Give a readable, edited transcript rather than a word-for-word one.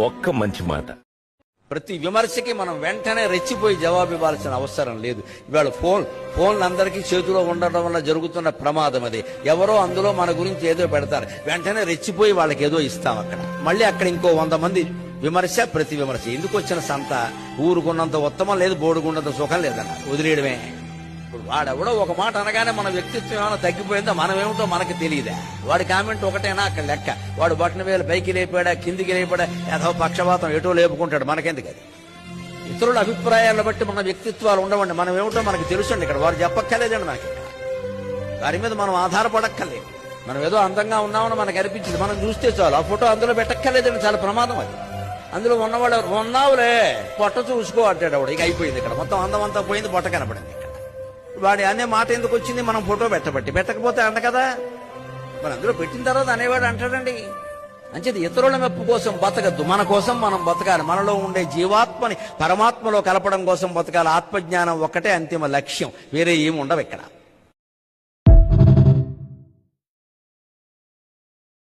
ఒక్క మంచి మాట. ప్రతి విమర్శకి మనం వెంటనే రెచ్చిపోయి జవాబు ఇవ్వాల్సిన అవసరం లేదు. ఇవాళ ఫోన్లు అందరికీ చేతిలో ఉండడం వల్ల జరుగుతున్న ప్రమాదం అది. ఎవరో అందులో మన గురించి ఏదో పెడతారు, వెంటనే రెచ్చిపోయి వాళ్ళకి ఏదో ఇస్తాం. మళ్ళీ అక్కడ ఇంకో 100 మంది విమర్శ, ప్రతి విమర్శ. ఎందుకు వచ్చిన సంత? ఊరుకున్నంత ఉత్తమం లేదు, బోడుకున్నంత సుఖం లేదన్న వదిలేయడమే. ఇప్పుడు వాడెవడో ఒక మాట అనగానే మన వ్యక్తిత్వం ఏమైనా తగ్గిపోయిందో, మనం ఏమిటో మనకి తెలియదా? వాడి కామెంట్ ఒకటేనా అక్కడ లెక్క? వాడు బట్టన వేలు పైకి లేపాడా, కిందికి లేపాడా, ఏదో పక్షపాతం ఎటో లేపుకుంటాడు, మనకెందుకు అది? ఇతరుల అభిప్రాయాలను బట్టి మన వ్యక్తిత్వాలు ఉండవండి. మనం ఏమిటో మనకి తెలుసండి. ఇక్కడ వారు చెప్పక్కర్లేదండి మనకి. వారి మీద మనం ఆధారపడక్కర్లేదు. మనం ఏదో అందంగా ఉన్నామని మనకు అనిపించింది, మనం చూస్తే చాలు. ఆ ఫోటో అందులో పెట్టక్కర్లేదండి, చాలా ప్రమాదం అది. అందులో ఉన్నవాడు ఉన్నావులే, పొట్ట చూసుకో అంటాడు వాడు. ఇక అయిపోయింది. ఇక్కడ మొత్తం అందం అంతా పోయింది, పొట్ట కనపడింది. వాడి అనే మాట ఎందుకు వచ్చింది? మనం ఫోటో పెట్టకపోతే అంట కదా. మరి అందులో పెట్టిన తర్వాత అనేవాడు అంటాడండి. అంచేది ఇతరుల మెప్పు కోసం బతకద్దు, మన కోసం మనం బతకాలి. మనలో ఉండే జీవాత్మని పరమాత్మలో కలపడం కోసం బతకాలి. ఆత్మజ్ఞానం ఒక్కటే అంతిమ లక్ష్యం, వేరే ఏమి ఉండవు ఇక్కడ.